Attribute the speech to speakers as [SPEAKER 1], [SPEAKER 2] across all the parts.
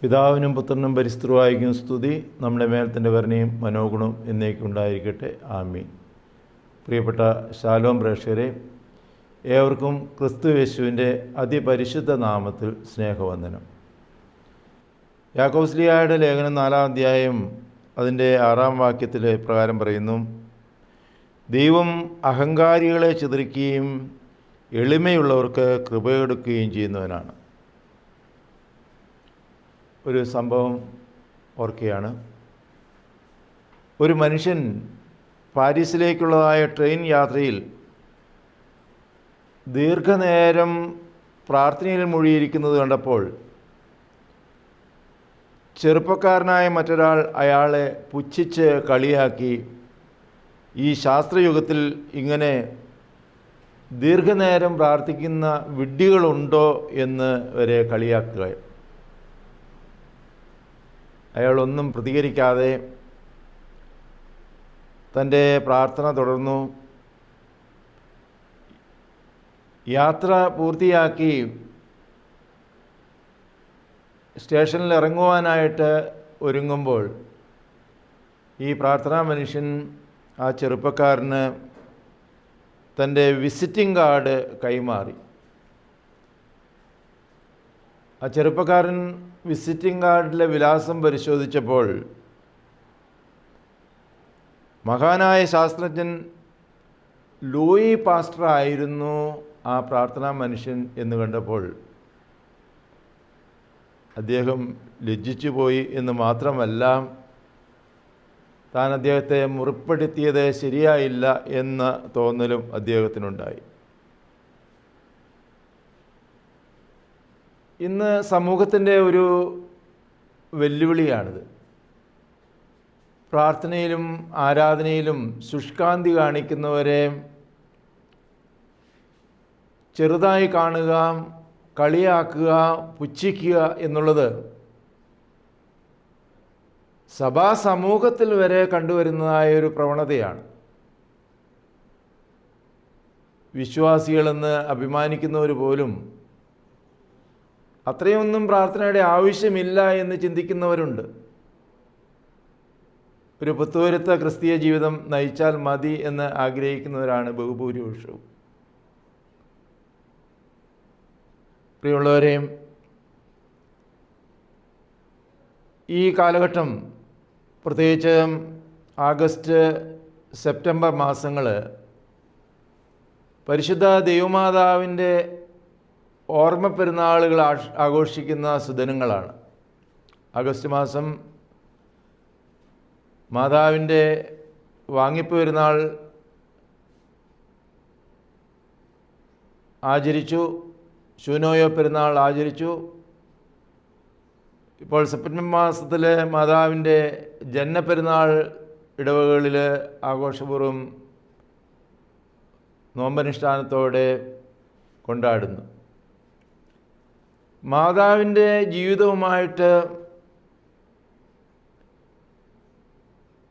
[SPEAKER 1] പിതാവിനും പുത്രനും പരിശുദ്ധനുമായിരിക്കും സ്തുതി. നമ്മുടെ മേൽ തൻ്റെ കരുണയും മനോഗുണവും എന്നേക്കുണ്ടായിരിക്കട്ടെ. ആമീൻ. പ്രിയപ്പെട്ട ശാലോം പ്രേക്ഷകരെ, ഏവർക്കും ക്രിസ്തു യേശുവിൻ്റെ അതിപരിശുദ്ധ നാമത്തിൽ സ്നേഹവന്ദനം. യാക്കോബുസ്ലീഹായുടെ ലേഖനം 4-ാം അധ്യായം അതിൻ്റെ 6-ാം വാക്യത്തിൽ പ്രകാരം പറയുന്നു: ദൈവം അഹങ്കാരികളെ ചിതറിക്കുകയും എളിമയുള്ളവർക്ക് കൃപയൊടുക്കുകയും ചെയ്യുന്നവനാണ്. ഒരു സംഭവം ഓർക്കുകയാണ്. ഒരു മനുഷ്യൻ പാരീസിലേക്കുള്ളതായ ട്രെയിൻ യാത്രയിൽ ദീർഘനേരം പ്രാർത്ഥനയിൽ മുഴുകിയിരിക്കുന്നത് കണ്ടപ്പോൾ ചെറുപ്പക്കാരനായ മറ്റൊരാൾ അയാളെ പുച്ഛിച്ച് കളിയാക്കി, ഈ ശാസ്ത്രയുഗത്തിൽ ഇങ്ങനെ ദീർഘനേരം പ്രാർത്ഥിക്കുന്ന വിഡ്ഢികളുണ്ടോ എന്ന് വരെ കളിയാക്കുക. അയാളൊന്നും പ്രതികരിക്കാതെ തൻ്റെ പ്രാർത്ഥന തുടർന്നു. യാത്ര പൂർത്തിയാക്കി സ്റ്റേഷനിൽ ഇറങ്ങുവാനായിട്ട് ഒരുങ്ങുമ്പോൾ ഈ പ്രാർത്ഥനാ മനുഷ്യൻ ആ ചെറുപ്പക്കാരന് തൻ്റെ വിസിറ്റിംഗ് കാർഡ് കൈമാറി. ആ ചെറുപ്പക്കാരൻ വിസിറ്റിംഗ് കാർഡിലെ വിലാസം പരിശോധിച്ചപ്പോൾ മഹാനായ ശാസ്ത്രജ്ഞൻ ലൂയി പാസ്റ്റർ ആയിരുന്നു ആ പ്രാർത്ഥനാ മനുഷ്യൻ എന്ന് കണ്ടപ്പോൾ അദ്ദേഹം ലജ്ജിച്ചു പോയി എന്ന് മാത്രമല്ല, താൻ അദ്ദേഹത്തെ മുറിപ്പെടുത്തിയത് ശരിയായില്ല എന്ന തോന്നലും അദ്ദേഹത്തിനുണ്ടായി. ഇന്ന് സമൂഹത്തിൻ്റെ ഒരു വെല്ലുവിളിയാണിത്. പ്രാർത്ഥനയിലും ആരാധനയിലും ശുഷ്കാന്തി കാണിക്കുന്നവരെ ചെറുതായി കാണുക, കളിയാക്കുക, പുച്ഛിക്കുക എന്നുള്ളത് സഭാ സമൂഹത്തിൽ വരെ കണ്ടുവരുന്നതായ ഒരു പ്രവണതയാണ്. വിശ്വാസികളെന്ന് അഭിമാനിക്കുന്നവർ പോലും അത്രയൊന്നും പ്രാർത്ഥനയുടെ ആവശ്യമില്ല എന്ന് ചിന്തിക്കുന്നവരുണ്ട്. ഒരു പുത്തുവരുത്ത ക്രിസ്തീയ ജീവിതം നയിച്ചാൽ മതി എന്ന് ആഗ്രഹിക്കുന്നവരാണ് ബഹുഭൂരിപക്ഷവും. പ്രിയമുള്ളവരെ, ഈ കാലഘട്ടം, പ്രത്യേകിച്ച് ആഗസ്റ്റ് സെപ്റ്റംബർ മാസങ്ങൾ പരിശുദ്ധ ദൈവമാതാവിൻ്റെ ഓർമ്മ പെരുന്നാളുകൾ ആഘോഷിക്കുന്ന സുദിനങ്ങളാണ്. ആഗസ്റ്റ് മാസം മാതാവിൻ്റെ വാങ്ങിപ്പ് പെരുന്നാൾ ആചരിച്ചു, ശൂനോയോ പെരുന്നാൾ ആചരിച്ചു. ഇപ്പോൾ സെപ്റ്റംബർ മാസത്തിൽ മാതാവിൻ്റെ ജന്മപ്പെരുന്നാൾ ഇടവകളിൽ ആഘോഷപൂർവ്വം നോമ്പനുഷ്ഠാനത്തോടെ കൊണ്ടാടുന്നു. മാതാവിൻ്റെ ജീവിതവുമായിട്ട്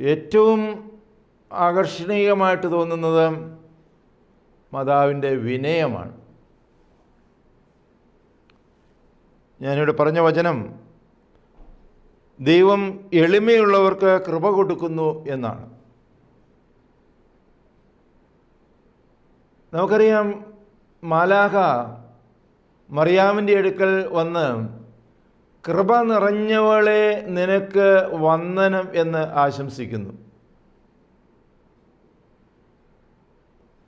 [SPEAKER 1] ഏറ്റവും ആകർഷണീയമായിട്ട് തോന്നുന്നത് മാതാവിൻ്റെ വിനയമാണ്. ഞാനിവിടെ പറഞ്ഞ വചനം ദൈവം എളിമയുള്ളവർക്ക് കൃപ കൊടുക്കുന്നു എന്നാണ്. നമുക്കറിയാം, മാലാഖ മറിയാമിൻ്റെ അടുക്കൽ വന്ന് കൃപ നിറഞ്ഞവളെ നിനക്ക് വന്ദനം എന്ന് ആശംസിക്കുന്നു.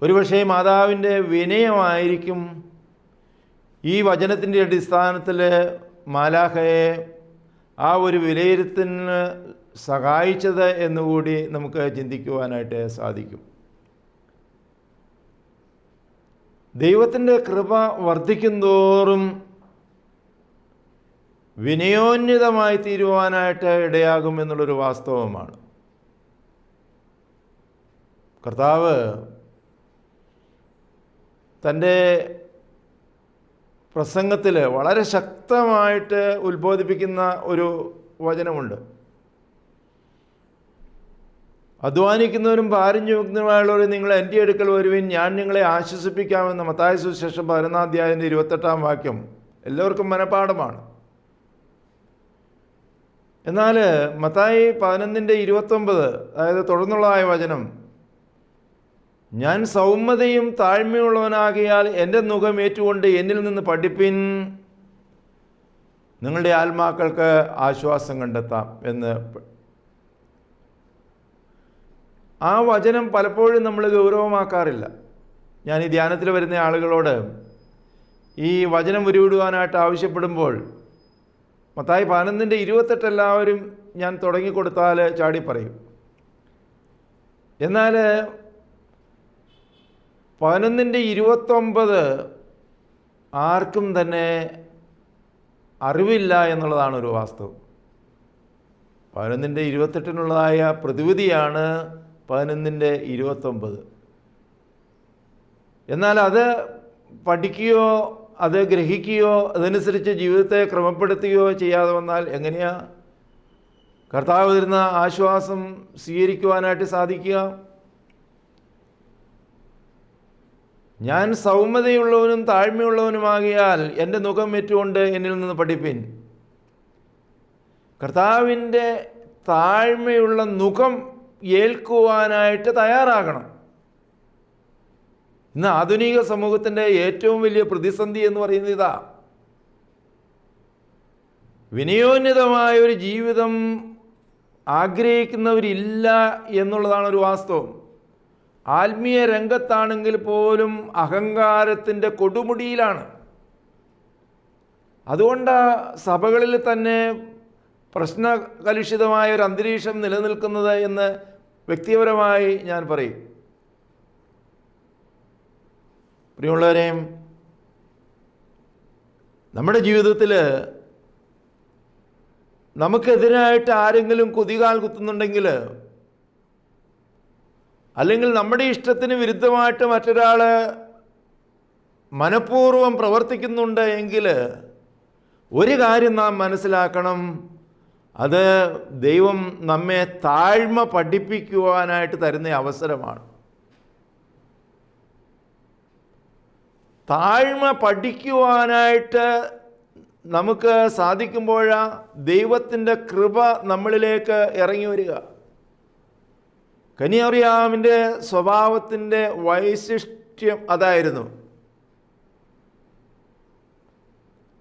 [SPEAKER 1] ഒരുപക്ഷെ മാതാവിൻ്റെ വിനയമായിരിക്കും ഈ വചനത്തിൻ്റെ അടിസ്ഥാനത്തിൽ മാലാഖയെ ആ ഒരു വിലയിരുത്തലിന് സഹായിച്ചത് എന്നുകൂടി നമുക്ക് ചിന്തിക്കുവാനായിട്ട് സാധിക്കും. ദൈവത്തിൻ്റെ കൃപ വർദ്ധിക്കുന്തോറും വിനയോന്നതമായി തീരുവാനായിട്ട് ഇടയാകും എന്നുള്ളൊരു വാസ്തവമാണ്. കർത്താവ് തൻ്റെ പ്രസംഗത്തിൽ വളരെ ശക്തമായിട്ട് ഉത്ബോധിപ്പിക്കുന്ന ഒരു വചനമുണ്ട്. അധ്വാനിക്കുന്നവരും ഭാരം ചുമക്കുന്നവരുമായുള്ളവർ നിങ്ങൾ എൻ്റെ അടുക്കൽ വരുവിൻ, ഞാൻ നിങ്ങളെ ആശ്വസിപ്പിക്കാമെന്ന് മത്തായി സുവിശേഷം 11-ാം അധ്യായത്തിൻ്റെ 28-ാം വാക്യം എല്ലാവർക്കും മനഃപാഠമാണ്. എന്നാൽ മത്തായി 11:29, അതായത് തുടർന്നുള്ളതായ വചനം, ഞാൻ സൗമ്യതയും താഴ്മയുള്ളവനാകിയാൽ എൻ്റെ നുകം ഏറ്റുകൊണ്ട് എന്നിൽ നിന്ന് പഠിപ്പിൻ, നിങ്ങളുടെ ആത്മാക്കൾക്ക് ആശ്വാസം കണ്ടെത്താം എന്ന്. ആ വചനം പലപ്പോഴും നമ്മൾ ഗൗരവമാക്കാറില്ല. ഞാൻ ഈ ധ്യാനത്തിൽ വരുന്ന ആളുകളോട് ഈ വചനം ഉരുവിടുവാനായിട്ട് ആവശ്യപ്പെടുമ്പോൾ മത്തായി 11:28 എല്ലാവരും ഞാൻ തുടങ്ങിക്കൊടുത്താൽ ചാടിപ്പറയും. എന്നാൽ 11:29 ആർക്കും തന്നെ അറിവില്ല എന്നുള്ളതാണ് ഒരു വാസ്തവം. 11:28 പ്രതിവിധിയാണ് 11:29. എന്നാൽ അത് പഠിക്കുകയോ അത് ഗ്രഹിക്കുകയോ അതനുസരിച്ച് ജീവിതത്തെ ക്രമപ്പെടുത്തുകയോ ചെയ്യാതെ വന്നാൽ എങ്ങനെയാ കർത്താവ് തരുന്ന ആശ്വാസം സ്വീകരിക്കുവാനായിട്ട് സാധിക്കുക? ഞാൻ സൗമ്യതയുള്ളവനും താഴ്മയുള്ളവനുമാകിയാൽ എൻ്റെ നുകം ഏറ്റുകൊണ്ട് എന്നിൽ നിന്ന് പഠിപ്പിൻ. കർത്താവിൻ്റെ താഴ്മയുള്ള നുകം ഏൽക്കുവാനായിട്ട് തയ്യാറാകണം. ഇന്ന് ആധുനിക സമൂഹത്തിൻ്റെ ഏറ്റവും വലിയ പ്രതിസന്ധി എന്ന് പറയുന്നത് ഇതാ. വിനയോന്നതമായ ഒരു ജീവിതം ആഗ്രഹിക്കുന്നവരില്ല എന്നുള്ളതാണ് ഒരു വാസ്തവം. ആത്മീയ രംഗത്താണെങ്കിൽ പോലും അഹങ്കാരത്തിൻ്റെ കൊടുമുടിയിലാണ്. അതുകൊണ്ട് സഭകളിൽ തന്നെ പ്രശ്നകലുഷിതമായ ഒരു അന്തരീക്ഷം നിലനിൽക്കുന്നത് എന്ന് വ്യക്തിപരമായി ഞാൻ പറയും. പ്രിയമുള്ളവരെ, നമ്മുടെ ജീവിതത്തിൽ നമുക്കെതിരായിട്ട് ആരെങ്കിലും കുതികാൽ കുത്തുന്നുണ്ടെങ്കിൽ, അല്ലെങ്കിൽ നമ്മുടെ ഇഷ്ടത്തിന് വിരുദ്ധമായിട്ട് മറ്റൊരാൾ മനഃപൂർവ്വം പ്രവർത്തിക്കുന്നുണ്ട് എങ്കിൽ ഒരു കാര്യം നാം മനസ്സിലാക്കണം, അത് ദൈവം നമ്മെ താഴ്മ പഠിപ്പിക്കുവാനായിട്ട് തരുന്ന അവസരമാണ്. താഴ്മ പഠിക്കുവാനായിട്ട് നമുക്ക് സാധിക്കുമ്പോഴാണ് ദൈവത്തിൻ്റെ കൃപ നമ്മളിലേക്ക് ഇറങ്ങി വരിക. കന്യാമറിയാമിൻ്റെ സ്വഭാവത്തിൻ്റെ വൈശിഷ്ട്യം അതായിരുന്നു.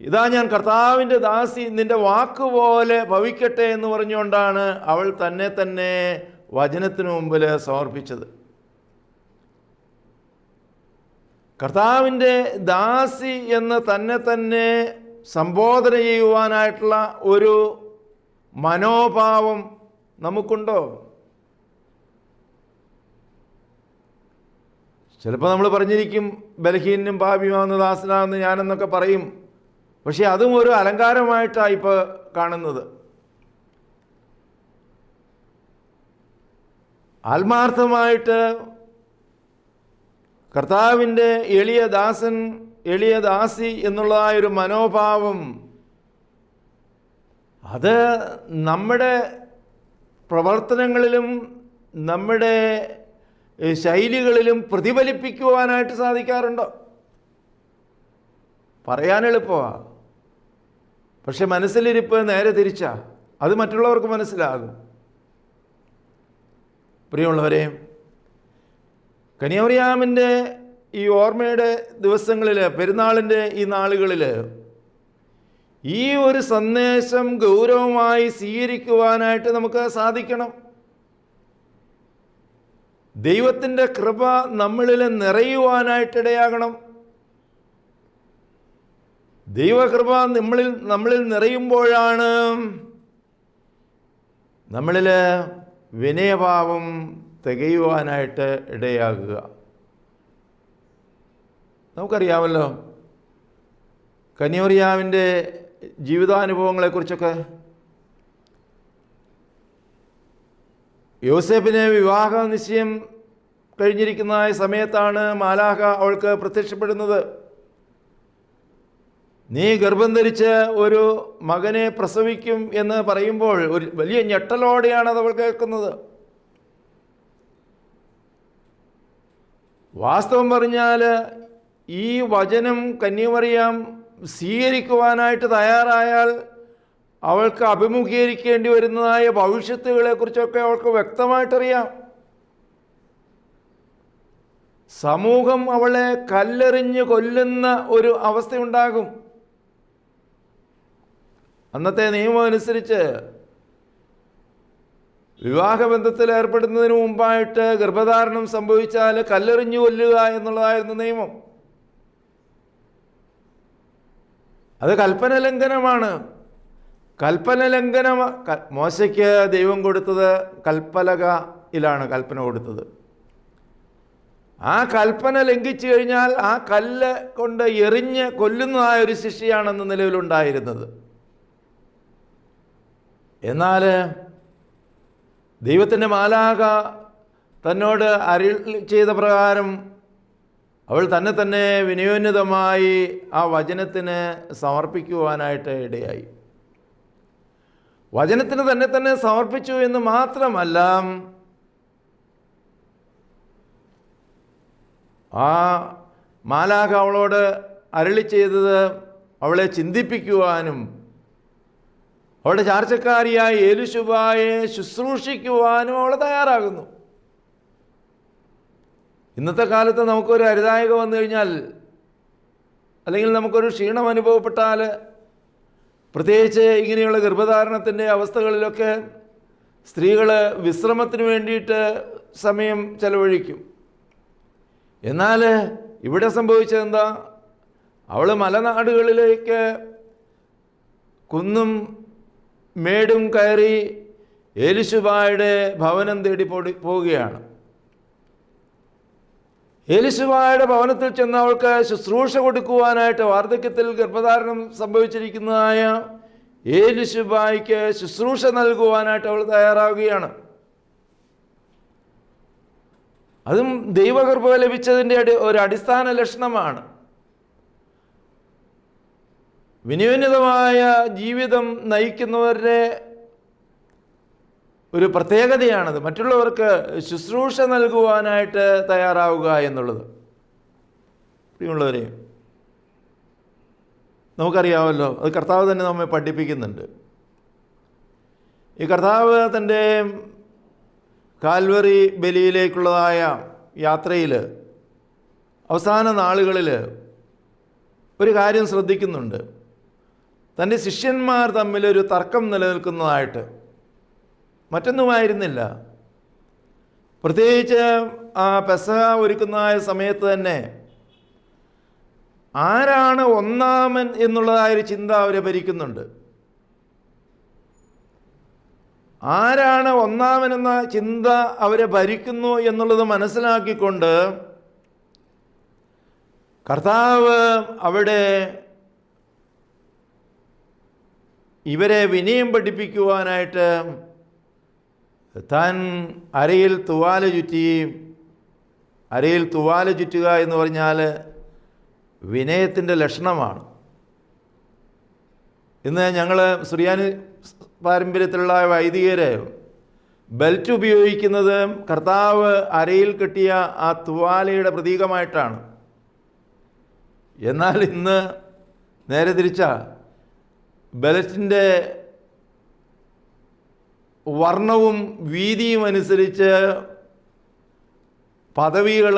[SPEAKER 1] ഇതാ ഞാൻ കർത്താവിൻ്റെ ദാസി, നിൻ്റെ വാക്കുപോലെ ഭവിക്കട്ടെ എന്ന് പറഞ്ഞുകൊണ്ടാണ് അവൾ തന്നെ വചനത്തിനു മുമ്പിൽ സമർപ്പിച്ചത്. കർത്താവിൻ്റെ ദാസി എന്ന് തന്നെ സംബോധന ചെയ്യുവാനായിട്ടുള്ള ഒരു മനോഭാവം നമുക്കുണ്ടോ? ചിലപ്പോൾ നമ്മൾ പറഞ്ഞിരിക്കും, ബലഹീനും പാപിയുമാകുന്ന ദാസനാകുന്ന ഞാനെന്നൊക്കെ പറയും. പക്ഷേ അതും ഒരു അലങ്കാരമായിട്ടാണ് ഇപ്പോൾ കാണുന്നത്. ആത്മാർത്ഥമായിട്ട് കർത്താവിൻ്റെ എളിയ ദാസൻ, എളിയ ദാസി എന്നുള്ളതായൊരു മനോഭാവം, അത് നമ്മുടെ പ്രവർത്തനങ്ങളിലും നമ്മുടെ ശൈലികളിലും പ്രതിഫലിപ്പിക്കുവാനായിട്ട് സാധിക്കാറുണ്ടോ? പറയാൻ എളുപ്പമാണ്, പക്ഷെ മനസ്സിലിരിപ്പ് നേരെ തിരിച്ചാ. അത് മറ്റുള്ളവർക്ക് മനസ്സിലാകും. പ്രിയമുള്ളവരെ, കന്യാമറിയാമിൻ്റെ ഈ ഓർമ്മയുടെ ദിവസങ്ങളിൽ, പെരുന്നാളിൻ്റെ ഈ നാളുകളിൽ ഈ ഒരു സന്ദേശം ഗൗരവമായി സ്വീകരിക്കുവാനായിട്ട് നമുക്ക് സാധിക്കണം. ദൈവത്തിൻ്റെ കൃപ നമ്മളിൽ നിറയുവാനായിട്ടിടയാകണം. ദൈവകൃപ നമ്മളിൽ നിറയുമ്പോഴാണ് നമ്മളിൽ വിനയഭാവം തികയുവാനായിട്ട് ഇടയാകുക. നമുക്കറിയാമല്ലോ കന്യാമറിയാമിൻ്റെ ജീവിതാനുഭവങ്ങളെക്കുറിച്ചൊക്കെ. യോസേപ്പിന് വിവാഹ നിശ്ചയം കഴിഞ്ഞിരിക്കുന്ന സമയത്താണ് മാലാഖ അവൾക്ക് പ്രത്യക്ഷപ്പെടുന്നത്. നീ ഗർഭം ധരിച്ച് ഒരു മകനെ പ്രസവിക്കും എന്ന് പറയുമ്പോൾ ഒരു വലിയ ഞെട്ടലോടെയാണ് അത് അവൾ കേൾക്കുന്നത്. വാസ്തവം പറഞ്ഞാൽ ഈ വചനം കന്യാമറിയാം സ്വീകരിക്കുവാനായിട്ട് തയ്യാറായാൽ അവൾക്ക് അഭിമുഖീകരിക്കേണ്ടി വരുന്നതായ ഭവിഷ്യത്തുകളെക്കുറിച്ചൊക്കെ അവൾക്ക് വ്യക്തമായിട്ടറിയാം. സമൂഹം അവളെ കല്ലെറിഞ്ഞ് കൊല്ലുന്ന ഒരു അവസ്ഥയുണ്ടാകും. അന്നത്തെ നിയമം അനുസരിച്ച് വിവാഹബന്ധത്തിൽ ഏർപ്പെടുന്നതിന് മുമ്പായിട്ട് ഗർഭധാരണം സംഭവിച്ചാൽ കല്ലെറിഞ്ഞു കൊല്ലുക എന്നുള്ളതായിരുന്നു നിയമം. അത് കൽപ്പന ലംഘനമാണ്. കൽപ്പന ലംഘനം മോശയ്ക്ക് ദൈവം കൊടുത്തത് കൽപ്പലകയിലാണ് കൽപ്പന കൊടുത്തത്. ആ കൽപ്പന ലംഘിച്ചു കഴിഞ്ഞാൽ ആ കല്ല് കൊണ്ട് എറിഞ്ഞ് കൊല്ലുന്നതായ ഒരു ശിക്ഷയാണെന്ന് നിലവിലുണ്ടായിരുന്നത്. എന്നാൽ ദൈവത്തിൻ്റെ മാലാഖ തന്നോട് അരുളി ചെയ്ത പ്രകാരം അവൾ തന്നെ വിനയോന്നതമായി ആ വചനത്തിന് സമർപ്പിക്കുവാനായിട്ട് ഇടയായി. വചനത്തിന് തന്നെ സമർപ്പിച്ചു എന്ന് മാത്രമല്ല, ആ മാലാഖ അവളോട് അരുളി ചെയ്തത് അവളെ ചിന്തിപ്പിക്കുവാനും അവളുടെ ചാർച്ചക്കാരിയായ എലീശബയെ ശുശ്രൂഷിക്കുവാനും അവൾ തയ്യാറാകുന്നു. ഇന്നത്തെ കാലത്ത് നമുക്കൊരു അരുതായക വന്നു കഴിഞ്ഞാൽ, അല്ലെങ്കിൽ നമുക്കൊരു ക്ഷീണം അനുഭവപ്പെട്ടാൽ, പ്രത്യേകിച്ച് ഇങ്ങനെയുള്ള ഗർഭധാരണത്തിൻ്റെ അവസ്ഥകളിലൊക്കെ സ്ത്രീകൾ വിശ്രമത്തിന് വേണ്ടിയിട്ട് സമയം ചെലവഴിക്കും. എന്നാൽ ഇവിടെ സംഭവിച്ചതെന്താ? അവൾ മലനാടുകളിലേക്ക് കുന്നും മേടും കയറി എലീശബയുടെ ഭവനം തേടി പോവുകയാണ്. എലീശബയുടെ ഭവനത്തിൽ ചെന്ന് അവൾക്ക് ശുശ്രൂഷ കൊടുക്കുവാനായിട്ട്, വാർദ്ധക്യത്തിൽ ഗർഭധാരണം സംഭവിച്ചിരിക്കുന്നതായ എലീശബയ്ക്ക് ശുശ്രൂഷ നൽകുവാനായിട്ട് അവൾ തയ്യാറാവുകയാണ്. അതും ദൈവകൃപ ലഭിച്ചതിൻ്റെ ഒരു അടിസ്ഥാന ലക്ഷണമാണ്. വിനയോന്നതമായ ജീവിതം നയിക്കുന്നവരുടെ ഒരു പ്രത്യേകതയാണത്, മറ്റുള്ളവർക്ക് ശുശ്രൂഷ നൽകുവാനായിട്ട് തയ്യാറാവുക എന്നുള്ളത്. പ്രിയമുള്ളവരെ, നമുക്കറിയാമല്ലോ, അത് കർത്താവ് തന്നെ നമ്മെ പഠിപ്പിക്കുന്നുണ്ട്. ഈ കർത്താവ് തൻ്റെ കാൽവറി ബലിയിലേക്കുള്ളതായ യാത്രയിൽ അവസാന നാളുകളിൽ ഒരു കാര്യം ശ്രദ്ധിക്കുന്നുണ്ട്. തൻ്റെ ശിഷ്യന്മാർ തമ്മിലൊരു തർക്കം നിലനിൽക്കുന്നതായിട്ട്. മറ്റൊന്നുമായിരുന്നില്ല, പ്രത്യേകിച്ച് ആ പെസഹ ഒരുക്കുന്നതായ സമയത്ത് തന്നെ ആരാണ് ഒന്നാമൻ എന്നുള്ളതായൊരു ചിന്ത അവരെ ഭരിക്കുന്നുണ്ട്. ആരാണ് ഒന്നാമനെന്ന ചിന്ത അവരെ ഭരിക്കുന്നു എന്നുള്ളത് മനസ്സിലാക്കിക്കൊണ്ട് കർത്താവ് അവിടെ ഇവരെ വിനയം പഠിപ്പിക്കുവാനായിട്ട് താൻ അരയിൽ തുവാല ചുറ്റുകയും, അരയിൽ തുവാല ചുറ്റുക എന്ന് പറഞ്ഞാൽ വിനയത്തിൻ്റെ ലക്ഷണമാണ്. ഇന്ന് ഞങ്ങൾ സുറിയാനി പാരമ്പര്യത്തിലുള്ള വൈദികർ ബെൽറ്റ് ഉപയോഗിക്കുന്നത് കർത്താവ് അരയിൽ കെട്ടിയ ആ തുവാലയുടെ പ്രതീകമായിട്ടാണ്. എന്നാൽ ഇന്ന് നേരെ തിരിച്ചാ, ബെൽറ്റിൻ്റെ വർണ്ണവും വീതിയും അനുസരിച്ച് പദവികൾ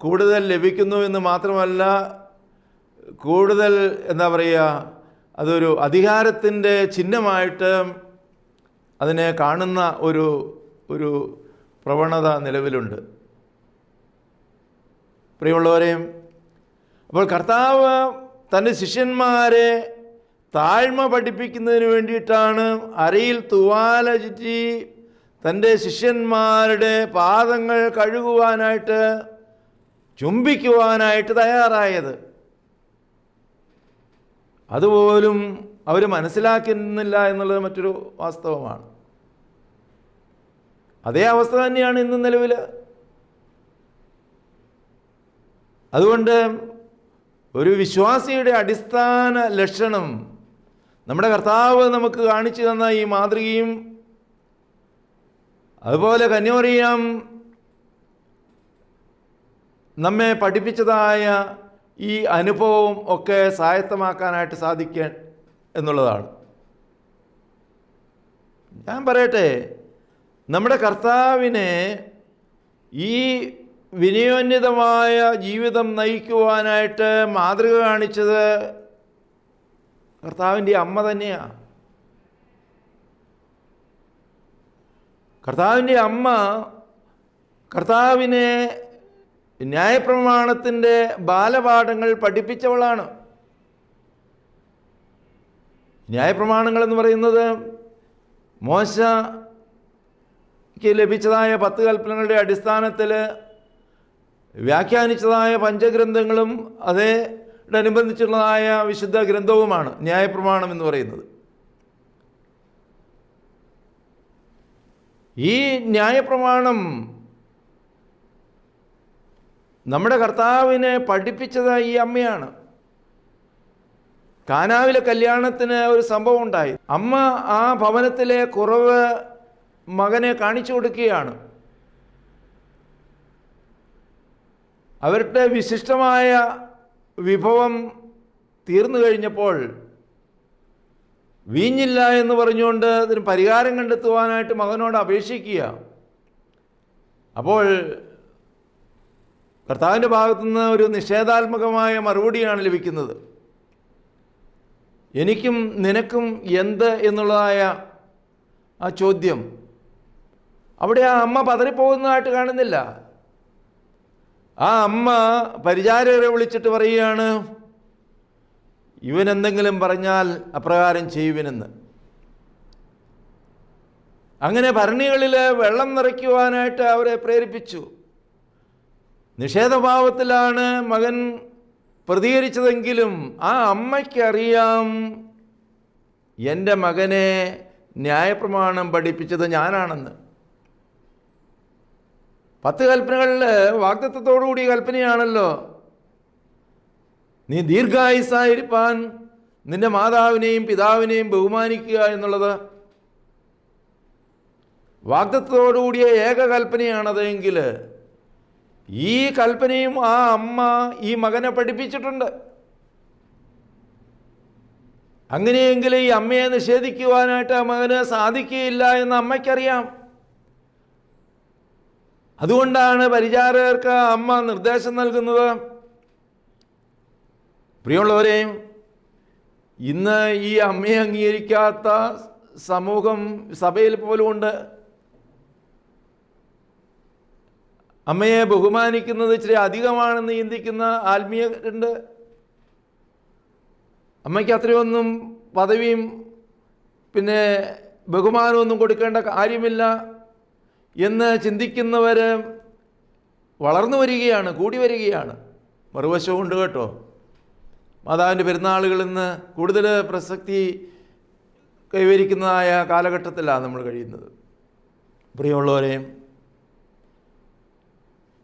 [SPEAKER 1] കൂടുതൽ ലഭിക്കുന്നു എന്ന് മാത്രമല്ല, കൂടുതൽ എന്താ പറയുക, അതൊരു അധികാരത്തിൻ്റെ ചിഹ്നമായിട്ട് അതിനെ കാണുന്ന ഒരു പ്രവണത നിലവിലുണ്ട്. പ്രിയമുള്ളവരെ, അപ്പോൾ കർത്താവ് തൻ്റെ ശിഷ്യന്മാരെ താഴ്മ പഠിപ്പിക്കുന്നതിന് വേണ്ടിയിട്ടാണ് അരയിൽ തുവാല ചുറ്റി തൻ്റെ ശിഷ്യന്മാരുടെ പാദങ്ങൾ കഴുകുവാനായിട്ട്, ചുംബിക്കുവാനായിട്ട് തയ്യാറായത്. അതുപോലും അവർ മനസ്സിലാക്കുന്നില്ല എന്നുള്ളത് മറ്റൊരു വാസ്തവമാണ്. അതേ അവസ്ഥ തന്നെയാണ് ഇന്ന് നിലവിൽ. അതുകൊണ്ട് ഒരു വിശ്വാസിയുടെ അടിസ്ഥാന ലക്ഷണം, നമ്മുടെ കർത്താവ് നമുക്ക് കാണിച്ചു തന്ന ഈ മാതൃകയും അതുപോലെ കന്യാമറിയം നമ്മെ പഠിപ്പിച്ചതായ ഈ അനുഭവം ഒക്കെ സ്വായത്തമാക്കാനായിട്ട് സാധിക്കാൻ എന്നുള്ളതാണ്. ഞാൻ പറയട്ടെ, നമ്മുടെ കർത്താവിനെ ഈ വിനയോന്വിതമായ ജീവിതം നയിക്കുവാനായിട്ട് മാതൃക കാണിച്ചത് കർത്താവിൻ്റെ അമ്മ തന്നെയാണ്. കർത്താവിൻ്റെ അമ്മ കർത്താവിനെ ന്യായപ്രമാണത്തിൻ്റെ ബാലപാഠങ്ങൾ പഠിപ്പിച്ചവളാണ്. ന്യായപ്രമാണങ്ങൾ എന്ന് പറയുന്നത് മോശയ്ക്ക് ലഭിച്ചതായ 10 കൽപ്പനകളുടെ അടിസ്ഥാനത്തിൽ വ്യാഖ്യാനിച്ചതായ പഞ്ചഗ്രന്ഥങ്ങളും അതോടനുബന്ധിച്ചുള്ളതായ വിശുദ്ധ ഗ്രന്ഥവുമാണ് ന്യായപ്രമാണം എന്ന് പറയുന്നത്. ഈ ന്യായപ്രമാണം നമ്മുടെ കർത്താവിനെ പഠിപ്പിച്ചത് ഈ അമ്മയാണ്. കാനാവിലെ കല്യാണത്തിന് ഒരു സംഭവം ഉണ്ടായി. അമ്മ ആ ഭവനത്തിലെ കുറവ് മകനെ കാണിച്ചു കൊടുക്കുകയാണ്. അവരുടെ വിശിഷ്ടമായ വിഭവം തീർന്നു കഴിഞ്ഞപ്പോൾ വീഞ്ഞില്ല എന്ന് പറഞ്ഞുകൊണ്ട് അതിന് പരിഹാരം കണ്ടെത്തുവാനായിട്ട് മകനോട് അപേക്ഷിക്കുക. അപ്പോൾ കർത്താവിൻ്റെ ഭാഗത്തുനിന്ന് ഒരു നിഷേധാത്മകമായ മറുപടിയാണ് ലഭിക്കുന്നത്. എനിക്കും നിനക്കും എന്ത് എന്നുള്ളതായ ആ ചോദ്യം അവിടെ ആ അമ്മ പതറിപ്പോകുന്നതായിട്ട് കാണുന്നില്ല. ആ അമ്മ പരിചാരകരെ വിളിച്ചിട്ട് പറയുകയാണ്, ഇവൻ എന്തെങ്കിലും പറഞ്ഞാൽ അപ്രകാരം ചെയ്യുവിനെന്ന്. അങ്ങനെ ഭരണികളിൽ വെള്ളം നിറയ്ക്കുവാനായിട്ട് അവരെ പ്രേരിപ്പിച്ചു. നിഷേധഭാവത്തിലാണ് മകൻ പ്രതികരിച്ചതെങ്കിലും ആ അമ്മയ്ക്കറിയാം, എൻ്റെ മകനെ ന്യായപ്രമാണം പഠിപ്പിച്ചത് ഞാനാണെന്ന്. 10 കൽപ്പനകളിൽ വാഗ്ദത്തത്തോടുകൂടിയ കൽപ്പനയാണല്ലോ, നീ ദീർഘായുസ്സായിരിക്കാൻ നിന്റെ മാതാവിനെയും പിതാവിനെയും ബഹുമാനിക്കുക എന്നുള്ളത്. വാഗ്ദത്തത്തോടുകൂടിയ ഏക കൽപ്പനയാണതെങ്കിൽ ഈ കൽപ്പനയും ആ അമ്മ ഈ മകനെ പഠിപ്പിച്ചിട്ടുണ്ട്. അങ്ങനെയെങ്കിൽ ഈ അമ്മയെ നിഷേധിക്കുവാനായിട്ട് ആ മകന് സാധിക്കുകയില്ല എന്ന് അമ്മയ്ക്കറിയാം. അതുകൊണ്ടാണ് പരിചാരകർക്ക് അമ്മ നിർദ്ദേശം നൽകുന്നത്. പ്രിയമുള്ളവരെ, ഇന്ന് ഈ അമ്മയെ അംഗീകരിക്കാത്ത സമൂഹം സഭയിൽ പോലും ഉണ്ട്. അമ്മയെ ബഹുമാനിക്കുന്നത് ഇച്ചിരി അധികമാണെന്ന് ചിന്തിക്കുന്ന ആത്മീയരുണ്ട്. അമ്മയ്ക്ക് അത്രയൊന്നും പദവിയും പിന്നെ ബഹുമാനമൊന്നും കൊടുക്കേണ്ട കാര്യമില്ല എന്ന് ചിന്തിക്കുന്നവർ വളർന്നു വരികയാണ്, കൂടി വരികയാണ്. മറുവശമുണ്ട് കേട്ടോ. മാതാവിൻ്റെ പെരുന്നാളുകളിൽ നിന്ന് കൂടുതൽ പ്രസക്തി കൈവരിക്കുന്നതായ കാലഘട്ടത്തിലാണ് നമ്മൾ കഴിയുന്നത്. പ്രിയമുള്ളവരെ,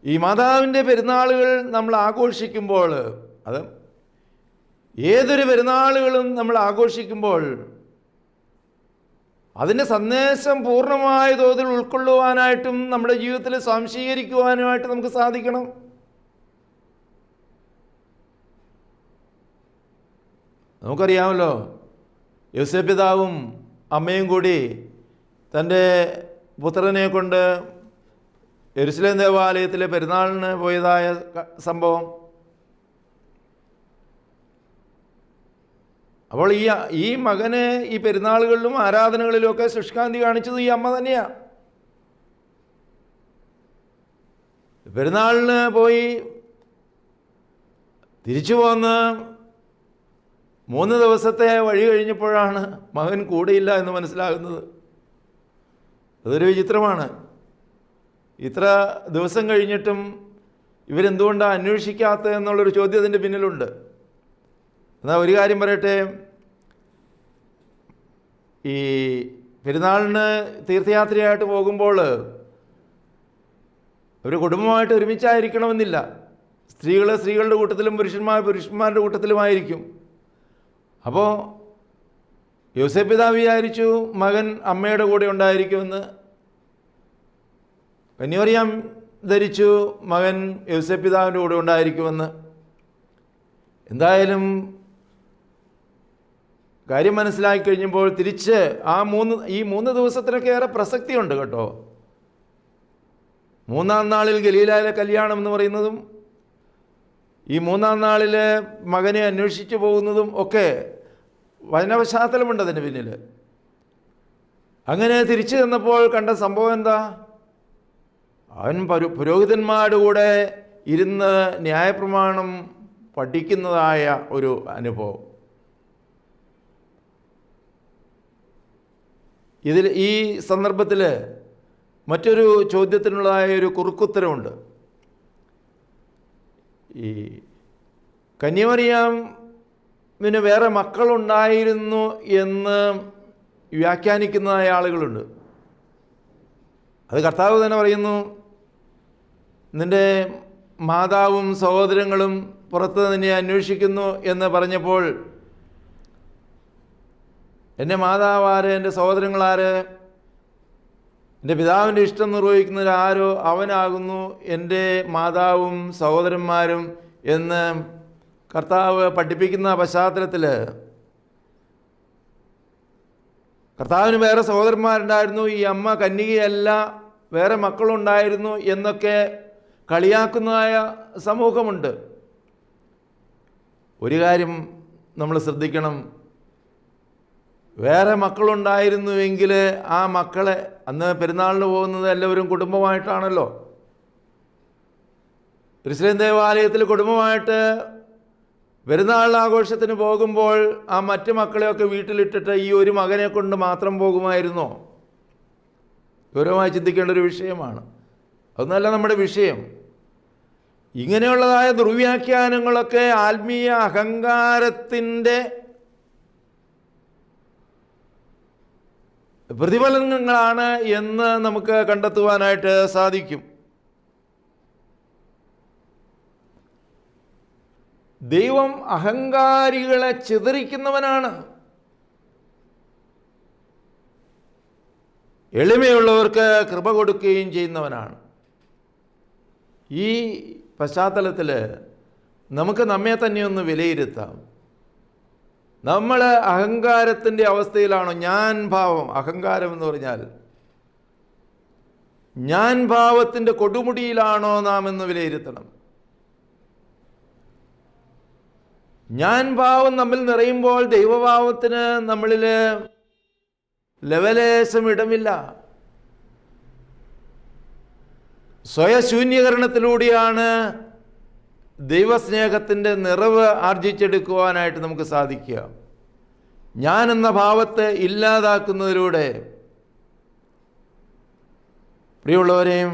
[SPEAKER 1] ഈ മാതാവിൻ്റെ പെരുന്നാളുകൾ നമ്മൾ ആഘോഷിക്കുമ്പോൾ, അത് ഏതൊരു പെരുന്നാളുകളും നമ്മൾ ആഘോഷിക്കുമ്പോൾ അതിൻ്റെ സന്ദേശം പൂർണ്ണമായ തോതിൽ ഉൾക്കൊള്ളുവാനായിട്ടും നമ്മുടെ ജീവിതത്തിൽ സ്വാംശീകരിക്കുവാനുമായിട്ട് നമുക്ക് സാധിക്കണം. നമുക്കറിയാമല്ലോ, യോസേപ്പ് പിതാവും അമ്മയും കൂടി തൻ്റെ പുത്രനെ കൊണ്ട് യെരുശലേം ദേവാലയത്തിലെ പെരുന്നാളിന് പോയതായ സംഭവം. അപ്പോൾ ഈ മകന് ഈ പെരുന്നാളുകളിലും ആരാധനകളിലും ഒക്കെ ശുഷ്കാന്തി കാണിച്ചത് ഈ അമ്മ തന്നെയാണ്. പെരുന്നാളിന് പോയി തിരിച്ചു പോന്ന് 3 ദിവസത്തെ വഴി കഴിഞ്ഞപ്പോഴാണ് മകൻ കൂടെയില്ല എന്ന് മനസ്സിലാകുന്നത്. അതൊരു വിചിത്രമാണ്. ഇത്ര ദിവസം കഴിഞ്ഞിട്ടും ഇവരെന്തുകൊണ്ടാണ് അന്വേഷിക്കാത്തത് എന്നുള്ളൊരു ചോദ്യം അതിൻ്റെ പിന്നിലുണ്ട്. എന്നാൽ ഒരു കാര്യം പറയട്ടെ, ഈ പെരുന്നാളിന് തീർത്ഥയാത്രയായിട്ട് പോകുമ്പോൾ ഒരു കുടുംബമായിട്ട് ഒരുമിച്ചായിരിക്കണമെന്നില്ല. സ്ത്രീകൾ സ്ത്രീകളുടെ കൂട്ടത്തിലും പുരുഷന്മാരുടെ കൂട്ടത്തിലുമായിരിക്കും. അപ്പോൾ യോസേപ്പ് പിതാവ് വിചാരിച്ചു മകൻ അമ്മയുടെ കൂടെ ഉണ്ടായിരിക്കുമെന്ന്. കന്യാമറിയാം ധരിച്ചു മകൻ യോസേപ്പ് പിതാവിൻ്റെ കൂടെ ഉണ്ടായിരിക്കുമെന്ന്. എന്തായാലും കാര്യം മനസ്സിലാക്കി കഴിഞ്ഞപ്പോൾ തിരിച്ച് ഈ 3 ദിവസത്തിനൊക്കെ ഏറെ പ്രസക്തിയുണ്ട് കേട്ടോ. 3-ാം നാളിൽ ഗലീലയിലെ കല്യാണം എന്ന് പറയുന്നതും ഈ 3-ാം നാളിൽ മകനെ അന്വേഷിച്ചു പോകുന്നതും ഒക്കെ വചനപശ്ചാത്തലമുണ്ട് അതിന് പിന്നിൽ. അങ്ങനെ തിരിച്ചു ചെന്നപ്പോൾ കണ്ട സംഭവം എന്താ? അവൻ പുരോഹിതന്മാരുടെ കൂടെ ഇരുന്ന് ന്യായപ്രമാണം പഠിക്കുന്നതായ ഒരു അനുഭവം. ഈ സന്ദർഭത്തിൽ മറ്റൊരു ചോദ്യത്തിനുള്ളതായ ഒരു കുറുക്കുത്തരമുണ്ട്. ഈ കന്യമറിയാമിന് വേറെ മക്കളുണ്ടായിരുന്നു എന്ന് വ്യാഖ്യാനിക്കുന്നതായ ആളുകളുണ്ട്. അത് കർത്താവ് തന്നെ പറയുന്നു, നിൻ്റെ മാതാവും സഹോദരങ്ങളും പുറത്ത് നിന്നെ അന്വേഷിക്കുന്നു എന്ന് പറഞ്ഞപ്പോൾ, എൻ്റെ മാതാവാര്, എൻ്റെ സഹോദരങ്ങളാര്, എൻ്റെ പിതാവിൻ്റെ ഇഷ്ടം നിർവഹിക്കുന്നവരാരോ അവനാകുന്നു എൻ്റെ മാതാവും സഹോദരന്മാരും എന്ന് കർത്താവ് പഠിപ്പിക്കുന്ന പശ്ചാത്തലത്തിൽ കർത്താവിന് വേറെ സഹോദരന്മാരുണ്ടായിരുന്നു, ഈ അമ്മ കന്യകയല്ല, വേറെ മക്കളുണ്ടായിരുന്നു എന്നൊക്കെ കളിയാക്കുന്നതായ സമൂഹമുണ്ട്. ഒരു കാര്യം നമ്മൾ ശ്രദ്ധിക്കണം, വേറെ മക്കളുണ്ടായിരുന്നുവെങ്കിൽ ആ മക്കളെ, അന്ന് പെരുന്നാളിന് പോകുന്നത് എല്ലാവരും കുടുംബമായിട്ടാണല്ലോ. യെരൂശലേം ദേവാലയത്തിൽ കുടുംബമായിട്ട് പെരുന്നാൾ ആഘോഷത്തിന് പോകുമ്പോൾ ആ മറ്റു മക്കളെയൊക്കെ വീട്ടിലിട്ടിട്ട് ഈ ഒരു മകനെ കൊണ്ട് മാത്രം പോകുമായിരുന്നോ? ഗൗരവമായി ചിന്തിക്കേണ്ട ഒരു വിഷയമാണ്. അതൊന്നല്ല നമ്മുടെ വിഷയം. ഇങ്ങനെയുള്ളതായ ദുർവ്യാഖ്യാനങ്ങളൊക്കെ ആത്മീയ അഹങ്കാരത്തിൻ്റെ പ്രതിഫലനങ്ങളാണ് എന്ന് നമുക്ക് കണ്ടെത്തുവാനായിട്ട് സാധിക്കും. ദൈവം അഹങ്കാരികളെ ചിതറിക്കുന്നവനാണ്. എളിമയുള്ളവർക്ക് കൃപ കൊടുക്കുകയും ചെയ്യുന്നവനാണ്. ഈ പശ്ചാത്തലത്തിൽ നമുക്ക് നമ്മെ തന്നെ ഒന്ന് വിലയിരുത്താം. നമ്മൾ അഹങ്കാരത്തിൻ്റെ അവസ്ഥയിലാണോ? ഞാൻ ഭാവം, അഹങ്കാരം എന്ന് പറഞ്ഞാൽ ഞാൻ ഭാവത്തിൻ്റെ കൊടുമുടിയിലാണോ നാം എന്ന് വിലയിരുത്തണം. ഞാൻ ഭാവം നമ്മിൽ നിറയുമ്പോൾ ദൈവഭാവത്തിന് നമ്മളിൽ ലവലേശം ഇടമില്ല. സ്വയശൂന്യകരണത്തിലൂടെയാണ് ദൈവസ്നേഹത്തിൻ്റെ നിറവ് ആർജിച്ചെടുക്കുവാനായിട്ട് നമുക്ക് സാധിക്കുക. ഞാൻ എന്ന ഭാവത്തെ ഇല്ലാതാക്കുന്നതിലൂടെ, പ്രിയമുള്ളവരെയും,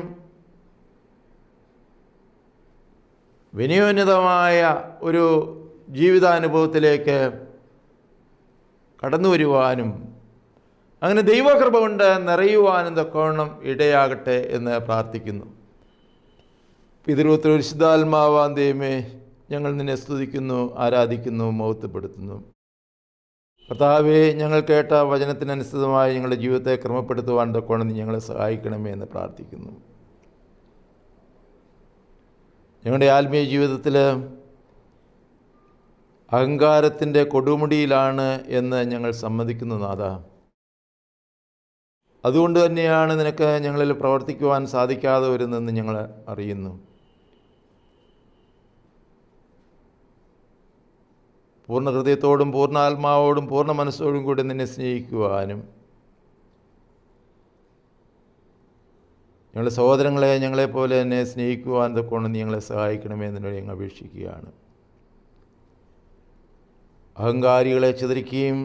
[SPEAKER 1] വിനയോന്നതമായ ഒരു ജീവിതാനുഭവത്തിലേക്ക് കടന്നു വരുവാനും അങ്ങനെ ദൈവകൃപ കൊണ്ട് നിറയുവാനും തക്കവണ്ണം ഇടയാകട്ടെ എന്ന് പ്രാർത്ഥിക്കുന്നു. പിതൃപുത്ര പരിശുദ്ധാത്മാവാം ദൈവമേ, ഞങ്ങൾ നിന്നെ സ്തുതിക്കുന്നു, ആരാധിക്കുന്നു, മഹത്വപ്പെടുത്തുന്നു. കർത്താവേ, ഞങ്ങൾ കേട്ട വചനത്തിനനുസൃതമായി ഞങ്ങളുടെ ജീവിതത്തെ ക്രമപ്പെടുത്തുവാൻ തക്കവണ്ണം നീ ഞങ്ങളെ സഹായിക്കണമേ എന്ന് പ്രാർത്ഥിക്കുന്നു. ഞങ്ങളുടെ ആത്മീയ ജീവിതത്തിൽ അഹങ്കാരത്തിൻ്റെ കൊടുമുടിയിലാണ് എന്ന് ഞങ്ങൾ സമ്മതിക്കുന്നു നാഥ. അതുകൊണ്ട് തന്നെയാണ് നിനക്ക് ഞങ്ങളിൽ പ്രവർത്തിക്കുവാൻ സാധിക്കാതെ വരുന്നതെന്ന് ഞങ്ങൾ അറിയുന്നു. പൂർണ്ണ ഹൃദയത്തോടും പൂർണ്ണ ആത്മാവോടും പൂർണ്ണ മനസ്സോടും കൂടി നിന്നെ സ്നേഹിക്കുവാനും ഞങ്ങളുടെ സഹോദരങ്ങളെ ഞങ്ങളെപ്പോലെ തന്നെ സ്നേഹിക്കുവാൻ തൊക്കെ നീ ഞങ്ങളെ സഹായിക്കണമേ എന്നതിനോട് ഞങ്ങൾ അപേക്ഷിക്കുകയാണ്. അഹങ്കാരികളെ ചിതറിക്കുകയും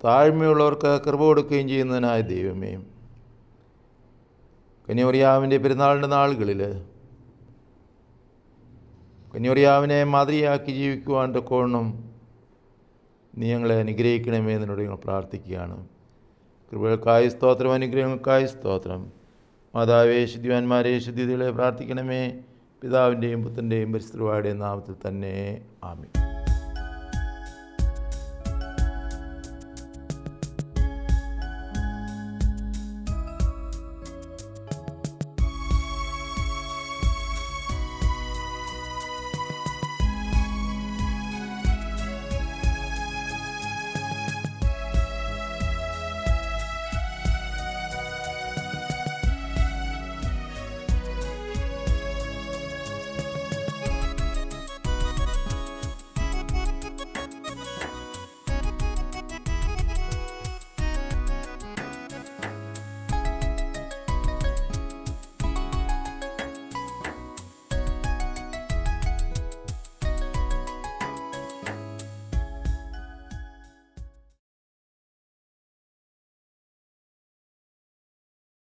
[SPEAKER 1] താഴ്മയുള്ളവർക്ക് കൃപ കൊടുക്കുകയും ചെയ്യുന്നതിനായ ദൈവമേ, കന്യമറിയാമിൻ്റെ പെരുന്നാളിൻ്റെ നാളുകളിൽ കന്യമറിയാമിനെ മാതൃകയാക്കി ജീവിക്കുവാൻ തക്കവണ്ണം നീ ഞങ്ങളെ അനുഗ്രഹിക്കണമേ എന്നോട് ഞങ്ങൾ പ്രാർത്ഥിക്കുകയാണ്. കൃപകൾക്കായി സ്തോത്രം, അനുഗ്രഹങ്ങൾക്കായി സ്തോത്രം. മാതാവേ, ശുദ്ധിവാന്മാരെ, ശുദ്ധികളെ പ്രാർത്ഥിക്കണമേ. പിതാവിൻ്റെയും പുത്രൻ്റെയും പരിശുദ്ധരുടെയും നാമത്തിൽ തന്നെ. ആമേൻ.